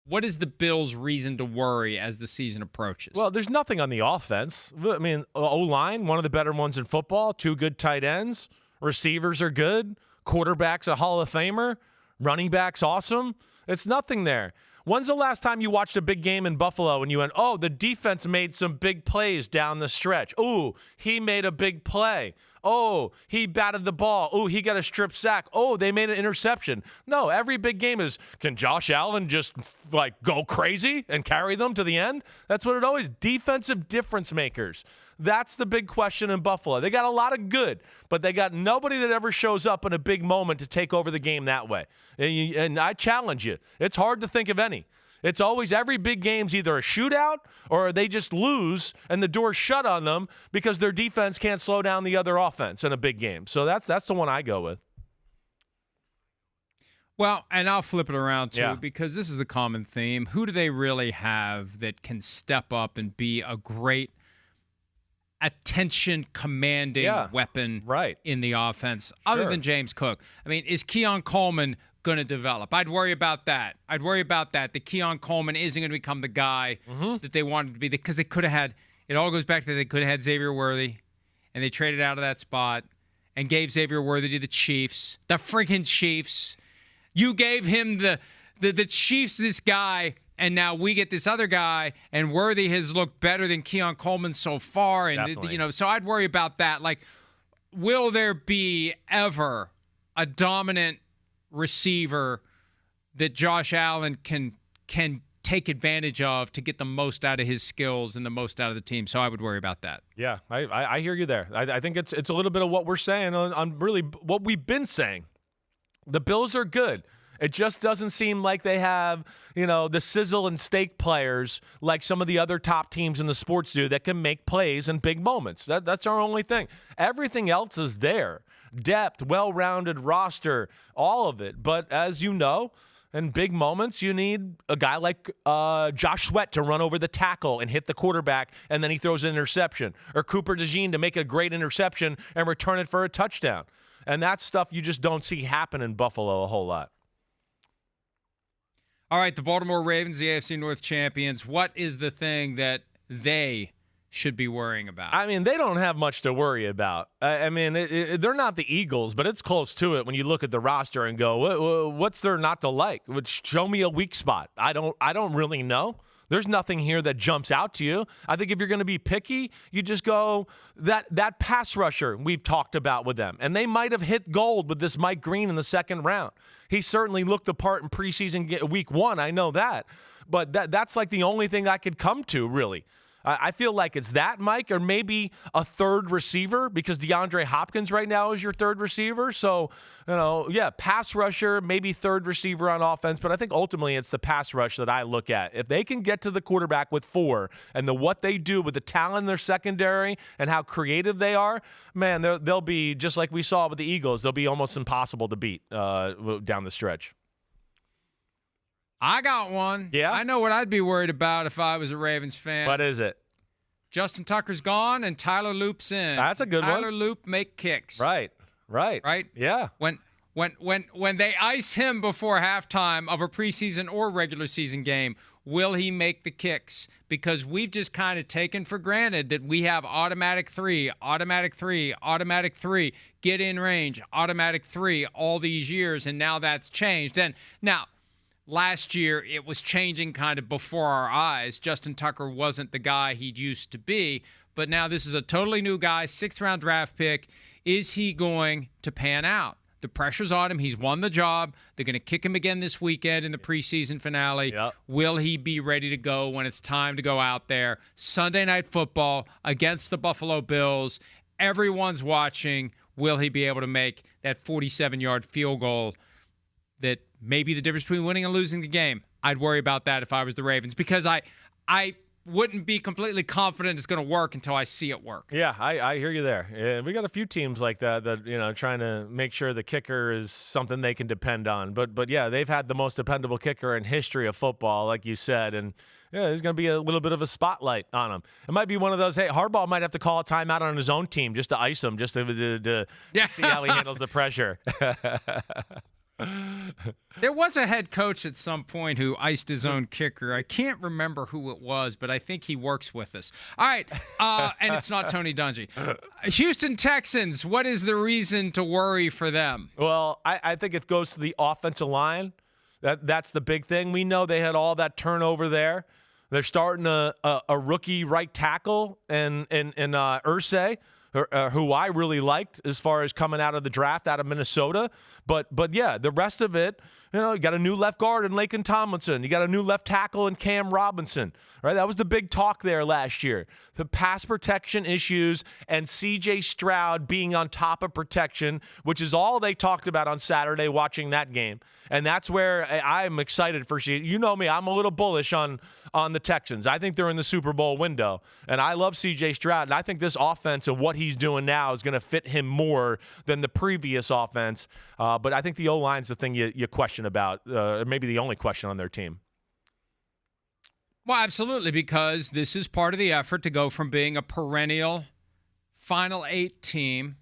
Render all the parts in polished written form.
What is the Bills' reason to worry as the season approaches? Well, there's nothing on the offense. I mean, O-line, one of the better ones in football, 2 good tight ends, receivers are good, quarterback's a Hall of Famer, running back's awesome. It's nothing there. When's the last time you watched a big game in Buffalo and you went, oh, the defense made some big plays down the stretch. Ooh, he made a big play. Oh, he batted the ball. Oh, he got a strip sack. Oh, they made an interception. No, every big game is, can Josh Allen just go crazy and carry them to the end? That's what it always, defensive difference makers. That's the big question in Buffalo. They got a lot of good, but they got nobody that ever shows up in a big moment to take over the game that way. And I challenge you. It's hard to think of any. It's always every big game's either a shootout or they just lose and the door's shut on them because their defense can't slow down the other offense in a big game. So that's the one I go with. Well, and I'll flip it around too because this is the common theme. Who do they really have that can step up and be a great attention commanding weapon in the offense other than James Cook? I mean, is Keon Coleman going to develop? I'd worry about that. That Keon Coleman isn't going to become the guy that they wanted to be because they could have had, it all goes back to they could have had Xavier Worthy and they traded out of that spot and gave Xavier Worthy to the Chiefs. The freaking Chiefs. You gave him the Chiefs this guy, and now we get this other guy, and Worthy has looked better than Keon Coleman so far. And, so I'd worry about that. Like, will there be ever a dominant receiver that Josh Allen can take advantage of to get the most out of his skills and the most out of the team? So I would worry about that. Yeah, I hear you there. I think it's a little bit of what we're saying on really what we've been saying. The Bills are good. It just doesn't seem like they have, the sizzle and steak players like some of the other top teams in the sports do that can make plays in big moments. That's our only thing. Everything else is there. Depth, well-rounded roster, all of it. But as you know, in big moments, you need a guy like Josh Sweat to run over the tackle and hit the quarterback, and then he throws an interception. Or Cooper DeJean to make a great interception and return it for a touchdown. And that's stuff you just don't see happen in Buffalo a whole lot. All right, the Baltimore Ravens, the AFC North champions. What is the thing that they should be worrying about? I mean, they don't have much to worry about. I mean, they're not the Eagles, but it's close to it when you look at the roster and go, what's there not to like? Show me a weak spot. I don't really know. There's nothing here that jumps out to you. I think if you're going to be picky, you just go that pass rusher we've talked about with them. And they might have hit gold with this Mike Green in the second round. He certainly looked the part in preseason week 1. I know that. But that's like the only thing I could come to, really. I feel like it's that, Mike, or maybe a third receiver because DeAndre Hopkins right now is your third receiver. So, pass rusher, maybe third receiver on offense. But I think ultimately it's the pass rush that I look at. If they can get to the quarterback with 4 and what they do with the talent in their secondary and how creative they are, man, they'll be, just like we saw with the Eagles, they'll be almost impossible to beat down the stretch. I got one. Yeah? I know what I'd be worried about if I was a Ravens fan. What is it? Justin Tucker's gone and Tyler Loop's in. That's a good one. Tyler Loop make kicks. Right. Yeah. When they ice him before halftime of a preseason or regular season game, will he make the kicks? Because we've just kind of taken for granted that we have automatic three, get in range, automatic 3 all these years, and now that's changed. And now, last year, it was changing kind of before our eyes. Justin Tucker wasn't the guy he used to be, but now this is a totally new guy, 6th-round draft pick. Is he going to pan out? The pressure's on him. He's won the job. They're going to kick him again this weekend in the preseason finale. Yep. Will he be ready to go when it's time to go out there? Sunday Night Football against the Buffalo Bills. Everyone's watching. Will he be able to make that 47-yard field goal that may be the difference between winning and losing the game? I'd worry about that if I was the Ravens because I wouldn't be completely confident it's going to work until I see it work. Yeah, I hear you there. Yeah, we got a few teams like that trying to make sure the kicker is something they can depend on. But yeah, they've had the most dependable kicker in history of football, like you said, and yeah, there's going to be a little bit of a spotlight on him. It might be one of those, hey, Harbaugh might have to call a timeout on his own team just to ice him, just to see how he handles the pressure. There was a head coach at some point who iced his own kicker. I can't remember who it was, but I think he works with us. All right, and it's not Tony Dungy. Houston Texans, what is the reason to worry for them? Well, I think it goes to the offensive line. That's the big thing. We know they had all that turnover there. They're starting a rookie right tackle in Irsay, who I really liked as far as coming out of the draft out of Minnesota. But yeah, the rest of it, you got a new left guard in Laken Tomlinson. You got a new left tackle in Cam Robinson. Right? That was the big talk there last year. The pass protection issues and C.J. Stroud being on top of protection, which is all they talked about on Saturday watching that game. And that's where I'm excited for. You know me, I'm a little bullish on the Texans. I think they're in the Super Bowl window. And I love C.J. Stroud. And I think this offense and what he's doing now is going to fit him more than the previous offense. But I think the O-line is the thing you question about, maybe the only question on their team. Well, absolutely, because this is part of the effort to go from being a perennial Final 8 team,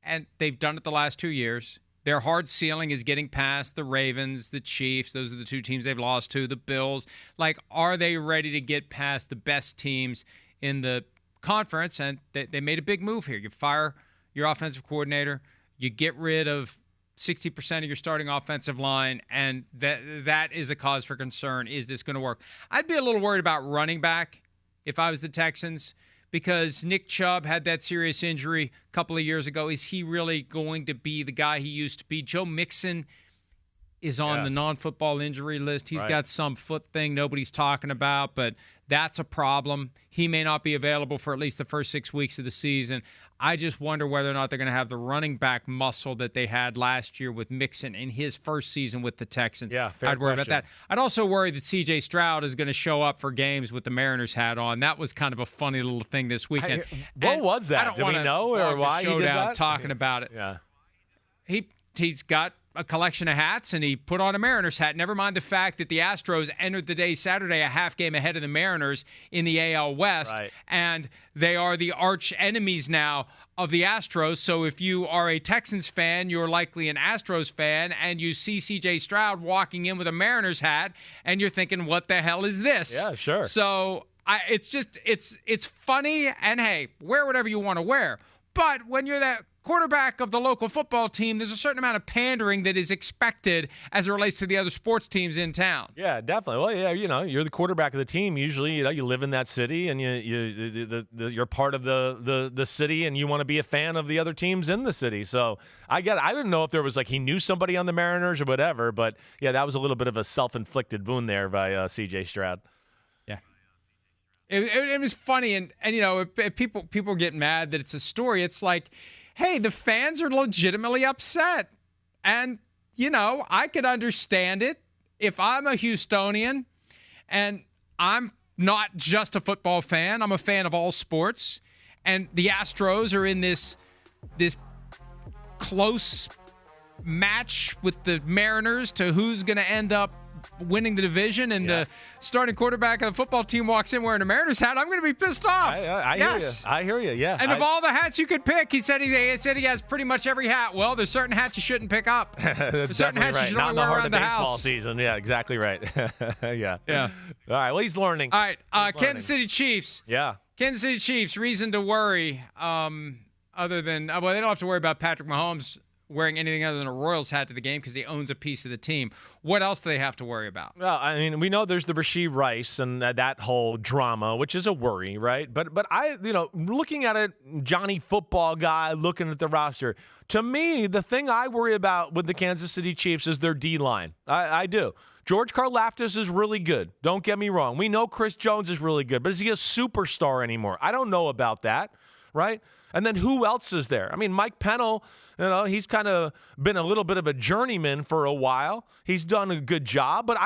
and they've done it the last 2 years. Their hard ceiling is getting past the Ravens, the Chiefs. Those are the two teams they've lost to, the Bills. Like, are they ready to get past the best teams in the conference? And they made a big move here. You fire your offensive coordinator. You get rid of 60% of your starting offensive line, and that is a cause for concern. Is this going to work? I'd be a little worried about running back if I was the Texans, because Nick Chubb had that serious injury a couple of years ago. Is he really going to be the guy he used to be? Joe Mixon is on the non-football injury list. He's got some foot thing nobody's talking about, but that's a problem. He may not be available for at least the first 6 weeks of the season. I just wonder whether or not they're going to have the running back muscle that they had last year with Mixon in his first season with the Texans. Yeah, fair I'd worry question. about that. I'd also worry that C.J. Stroud is going to show up for games with the Mariners hat on. That was kind of a funny little thing this weekend. What was that? Do we know or why he did that? Talking about it. Yeah. He's got a collection of hats, and he put on a Mariners hat. Never mind the fact that the Astros entered the day Saturday a half game ahead of the Mariners in the AL West, and they are the arch enemies now of the Astros. So if you are a Texans fan, you're likely an Astros fan, and you see C.J. Stroud walking in with a Mariners hat, and you're thinking, what the hell is this? Yeah, sure. So it's funny, and hey, wear whatever you want to wear. But when you're that quarterback of the local football team, there's a certain amount of pandering that is expected as it relates to the other sports teams in town. Yeah, definitely. Well, yeah, you're the quarterback of the team. Usually, you live in that city, and you're part of the city, and you want to be a fan of the other teams in the city. So I get it. I didn't know if there was he knew somebody on the Mariners or whatever, but yeah, that was a little bit of a self-inflicted wound there by C.J. Stroud. Yeah. It was funny, and if people get mad that it's a story. It's like, hey, the fans are legitimately upset. And, I could understand it if I'm a Houstonian and I'm not just a football fan. I'm a fan of all sports. And the Astros are in this close match with the Mariners to who's going to end up winning the division, and the starting quarterback of the football team walks in wearing a Mariners hat. I'm going to be pissed off. I hear you. Yeah. And of all the hats you could pick, he said he has pretty much every hat. Well, there's certain hats you shouldn't pick up. There's certain hats you should only wear around the house. Baseball season. Yeah, exactly right. Yeah. Yeah. All right. Well, he's learning. All right. Kansas City Chiefs. Yeah. Kansas City Chiefs. Reason to worry. Other than they don't have to worry about Patrick Mahomes wearing anything other than a Royals hat to the game because he owns a piece of the team. What else do they have to worry about? Well, I mean, we know there's the Rashee Rice and that whole drama, which is a worry, right? But I, looking at it, Johnny football guy, looking at the roster, to me, the thing I worry about with the Kansas City Chiefs is their D-line. I do. George Karlaftis is really good. Don't get me wrong. We know Chris Jones is really good, but is he a superstar anymore? I don't know about that, right? And then who else is there? I mean, Mike Pennell, he's kind of been a little bit of a journeyman for a while. He's done a good job, but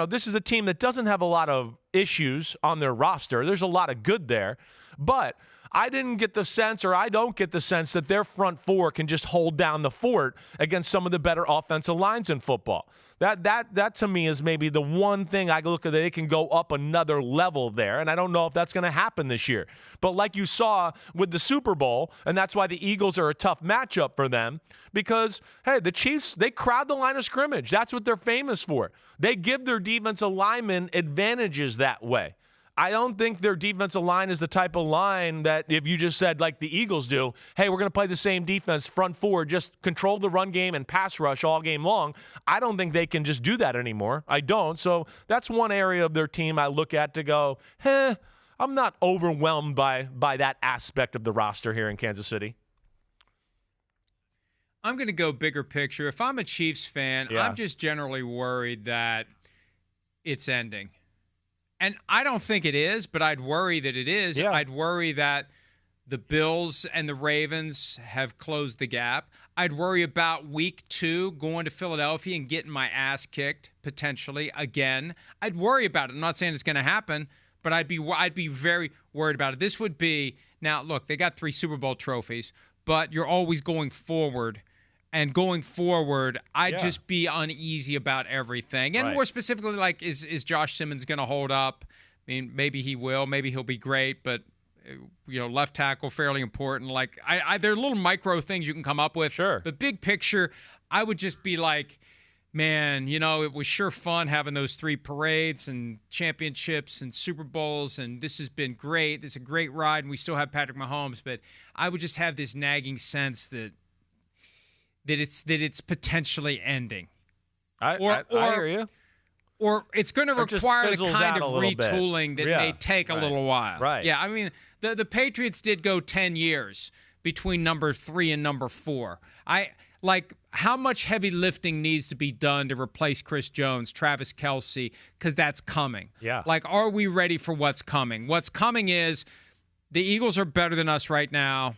this is a team that doesn't have a lot of issues on their roster. There's a lot of good there, but I didn't get the sense, or I don't get the sense, that their front four can just hold down the fort against some of the better offensive lines in football. That to me is maybe the one thing I look at, that they can go up another level there, and I don't know if that's going to happen this year. But like you saw with the Super Bowl, and that's why the Eagles are a tough matchup for them, because, hey, the Chiefs, they crowd the line of scrimmage. That's what they're famous for. They give their defensive linemen advantages that way. I don't think their defensive line is the type of line that if you just said, like the Eagles do, hey, we're going to play the same defense, front four, just control the run game and pass rush all game long. I don't think they can just do that anymore. I don't. So that's one area of their team I look at to go, I'm not overwhelmed by that aspect of the roster here in Kansas City. I'm going to go bigger picture. If I'm a Chiefs fan, I'm just generally worried that it's ending. And I don't think it is, but I'd worry that it is. Yeah. I'd worry that the Bills and the Ravens have closed the gap. I'd worry about week 2 going to Philadelphia and getting my ass kicked potentially again. I'd worry about it. I'm not saying it's going to happen, but I'd be very worried about it. This would be, now look, they got 3 Super Bowl trophies, but you're always going forward. And going forward, I'd just be uneasy about everything. And more specifically, like, is Josh Simmons going to hold up? I mean, maybe he will. Maybe he'll be great. But, left tackle, fairly important. Like, there are little micro things you can come up with. Sure. But big picture, I would just be like, man, it was sure fun having those 3 parades and championships and Super Bowls. And this has been great. It's a great ride. And we still have Patrick Mahomes. But I would just have this nagging sense that it's potentially ending. I hear you. Or it's going to require the kind of retooling that may take a little while. Right. Yeah, I mean, the Patriots did go 10 years between number 3 and number 4. How much heavy lifting needs to be done to replace Chris Jones, Travis Kelce, because that's coming. Yeah. Are we ready for what's coming? What's coming is the Eagles are better than us right now.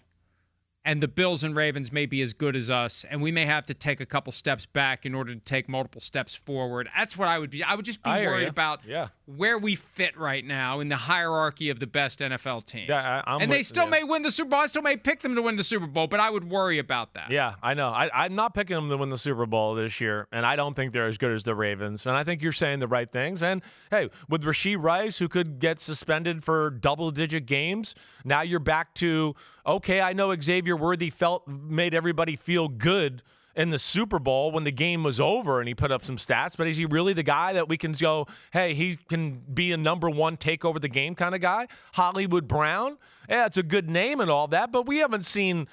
And the Bills and Ravens may be as good as us, and we may have to take a couple steps back in order to take multiple steps forward. That's what I would be. I would just be worried about where we fit right now in the hierarchy of the best NFL teams. Yeah, and they still may win the Super Bowl. I still may pick them to win the Super Bowl, but I would worry about that. Yeah, I know. I'm not picking them to win the Super Bowl this year, and I don't think they're as good as the Ravens. And I think you're saying the right things. And, hey, with Rashee Rice, who could get suspended for double-digit games, now you're back to, okay, I know Xavier Worthy made everybody feel good in the Super Bowl when the game was over and he put up some stats, but is he really the guy that we can go, hey, he can be a number 1 take over the game kind of guy? Hollywood Brown, yeah, it's a good name and all that, but we haven't seen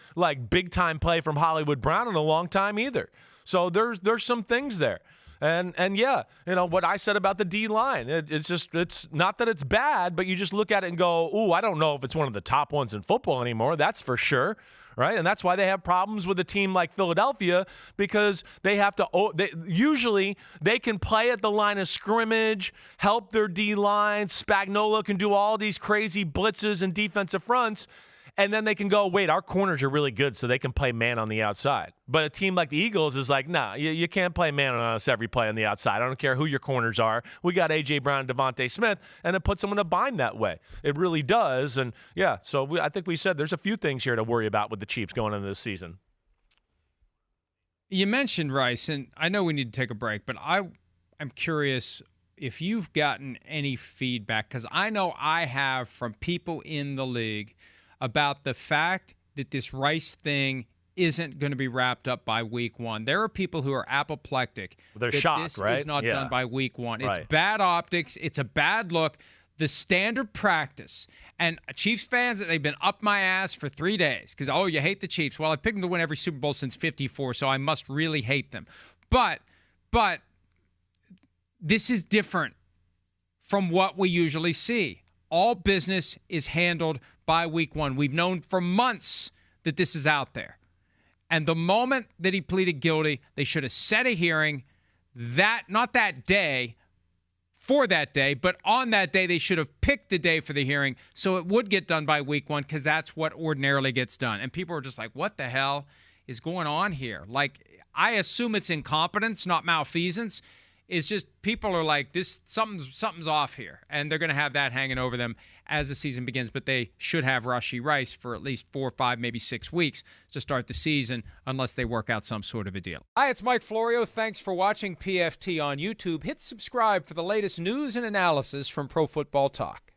big time play from Hollywood Brown in a long time either. So there's some things there. And yeah, what I said about the D-line, it's not that it's bad, but you just look at it and go, ooh, I don't know if it's one of the top ones in football anymore. That's for sure, right? And that's why they have problems with a team like Philadelphia, because they have to usually they can play at the line of scrimmage, help their D-line. Spagnuolo can do all these crazy blitzes and defensive fronts. And then they can go, wait, our corners are really good, so they can play man on the outside. But a team like the Eagles is like, nah, you can't play man on us every play on the outside. I don't care who your corners are. We got A.J. Brown and Devontae Smith, and it puts them in a bind that way. It really does. And, yeah, so I think we said there's a few things here to worry about with the Chiefs going into this season. You mentioned Rice, and I know we need to take a break, but I'm curious if you've gotten any feedback, because I know I have from people in the league about the fact that this Rice thing isn't going to be wrapped up by week 1. There are people who are apoplectic. They're shocked, this right? is not done by week 1. It's right. Bad optics. It's a bad look. The standard practice, and Chiefs fans, they've been up my ass for 3 days because, you hate the Chiefs. Well, I picked them to win every Super Bowl since 54, so I must really hate them. But this is different from what we usually see. All business is handled by week 1. We've known for months that this is out there. And the moment that he pleaded guilty, they should have set a hearing not that day, for that day, but on that day, they should have picked the day for the hearing so it would get done by week 1, because that's what ordinarily gets done. And people are just like, what the hell is going on here? I assume it's incompetence, not malfeasance. is just people are like, this something's off here, and they're going to have that hanging over them as the season begins. But they should have Rashee Rice for at least 4, 5, maybe 6 weeks to start the season, unless they work out some sort of a deal. Hi, it's Mike Florio. Thanks for watching PFT on YouTube. Hit subscribe for the latest news and analysis from Pro Football Talk.